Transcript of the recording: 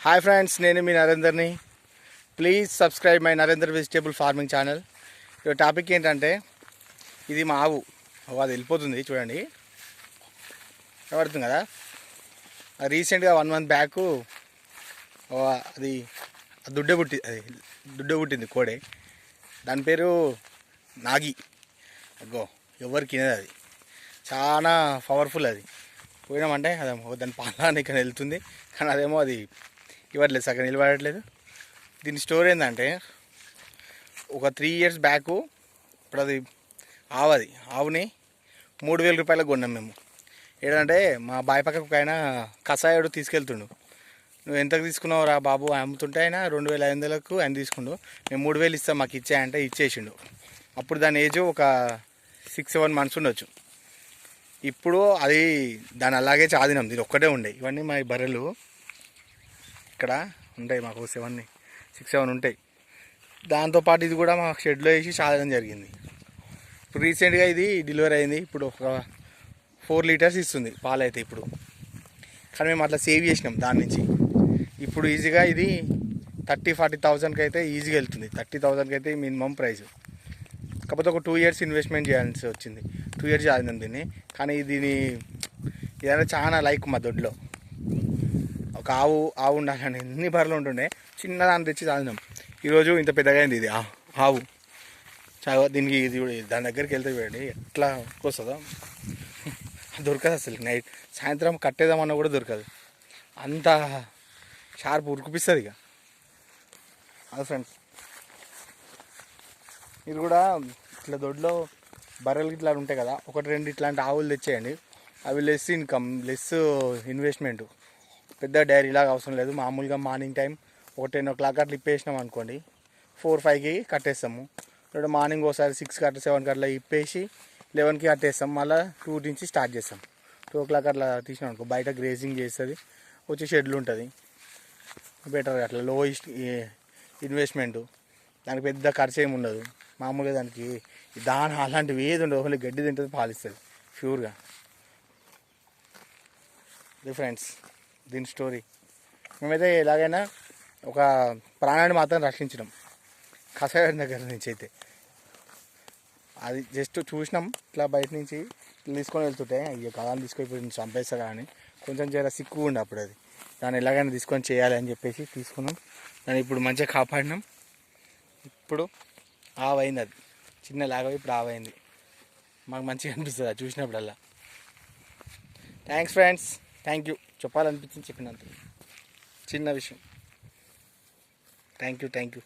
Hi friends, నేను మీ నరేందర్ని. Please subscribe my Narender vegetable farming channel. ఈ టాపిక్ ఏంటంటే, ఇది మా ఆవు. అది వెళ్ళిపోతుంది చూడండి, పడుతుంది కదా. రీసెంట్గా 1 month బ్యాక్ అది దుడ్డే పుట్టింది కోడే. దాని పేరు నాగి. అగ్గో, ఎవరికి అది చాలా పవర్ఫుల్. అది పోయినామంటే అదేమో దాని పాలనికి వెళ్తుంది, కానీ అదేమో అది ఇవ్వట్లేదు, సగం నిలబడట్లేదు. దీని స్టోరీ ఏంటంటే, ఒక 3 years బ్యాక్ ఇప్పుడు అది ఆవుని 3,000 రూపాయలకు కొన్నాం మేము. ఏంటంటే మా బావి పక్కకు ఒక ఆయన కషాయుడు తీసుకెళ్తుండు. నువ్వు ఎంతకు తీసుకున్నావు రా బాబు అమ్ముతుంటే ఆయన 2,500కు ఆయన తీసుకుండు. మేము 3,000 ఇస్తాం మాకు ఇచ్చాయంటే ఇచ్చేసిండు. అప్పుడు దాని ఏజ్ ఒక 6-7 months ఉండొచ్చు. ఇప్పుడు అది దాని అలాగే చాదినాం. దీని ఒక్కటే ఉండే. ఇవన్నీ మా బర్రెలు ఇక్కడ ఉంటాయి, మాకు 6-7 ఉంటాయి. దాంతోపాటు ఇది కూడా మా షెడ్లో వేసి చాదడం జరిగింది. ఇప్పుడు రీసెంట్గా ఇది డెలివరీ అయింది. ఇప్పుడు ఒక 4 liters ఇస్తుంది పాలు అయితే ఇప్పుడు. కానీ మేము అట్లా సేవ్ చేసినాం దాని నుంచి. ఇప్పుడు ఈజీగా ఇది 30,000-40,000కి అయితే ఈజీగా వెళ్తుంది. 30,000కి అయితే మినిమం ప్రైస్. కాకపోతే ఒక 2 years ఇన్వెస్ట్మెంట్ చేయాల్సి వచ్చింది. 2 years చాదినాం దీన్ని. కానీ ఇదైనా చాలా లైక్ మా దొడ్లో ఒక ఆవు ఉండాలని ఎన్ని బర్రెలు ఉంటుండే, చిన్నదాన్ని తెచ్చి చాదినాం. ఈరోజు ఇంత పెద్దగా అయింది ఇది ఆవు. దీనికి ఇది దాని దగ్గరికి వెళ్తే చూడండి ఎట్లా వస్తుందో. దొరకదు అసలు. నైట్ సాయంత్రం కట్టేదామన్నా కూడా దొరకదు, అంత షార్ప్ ఉరికిపిస్తుంది. ఇక అది ఫ్రెండ్స్, మీరు కూడా ఇట్లా దొడ్లో బర్రెలు ఇట్లా ఉంటాయి కదా, 1-2 ఇట్లాంటి ఆవులు తెచ్చేయండి. అవి లెస్ ఇన్కమ్, లెస్ ఇన్వెస్ట్మెంట్. పెద్ద డైరీలాగా అవసరం లేదు. మామూలుగా మార్నింగ్ టైం ఒక 10 o'clock అట్లా ఇప్పేసినాం అనుకోండి, 4-5కి కట్టేస్తాము. లేదా మార్నింగ్ ఒకసారి 6 అట్లా 7 అట్లా ఇప్పేసి 11కి కట్టేస్తాం. మళ్ళీ 2 నుంచి స్టార్ట్ చేస్తాం. 2 o'clock అట్లా తీసినాం అనుకో, బయట గ్రేజింగ్ చేస్తుంది, వచ్చి షెడ్లు ఉంటుంది. బెటర్ అట్లా లో ఇన్వెస్ట్మెంట్. దానికి పెద్ద ఖర్చు ఏమి ఉండదు. మామూలుగా దానికి దాని అలాంటివి ఏది ఉండదు, ఓన్లీ గడ్డి తింటుంది, పాలిస్తుంది ప్యూర్గా. ఇది ఫ్రెండ్స్ దీని స్టోరీ. మేమైతే ఎలాగైనా ఒక ప్రాణాన్ని మాత్రం రక్షించడం కషాయం దగ్గర నుంచి. అయితే అది జస్ట్ చూసినాం ఇట్లా బయట నుంచి తీసుకొని వెళ్తుంటే, అయ్యో కళాన్ని తీసుకొని చంపేస్తారా అని కొంచెం జర సిక్కు ఉండే అప్పుడు. అది దాన్ని ఎలాగైనా తీసుకొని చేయాలి అని చెప్పేసి తీసుకున్నాం. దాన్ని ఇప్పుడు మంచిగా కాపాడినాం. ఇప్పుడు ఆవైంది, అది చిన్న లాగా ఇప్పుడు ఆవైంది. మాకు మంచిగా అనిపిస్తుంది అది చూసినప్పుడల్లా. Thanks friends, thank you. చెప్పాలనిపించింది చెప్పినంత చిన్న విషయం. Thank you.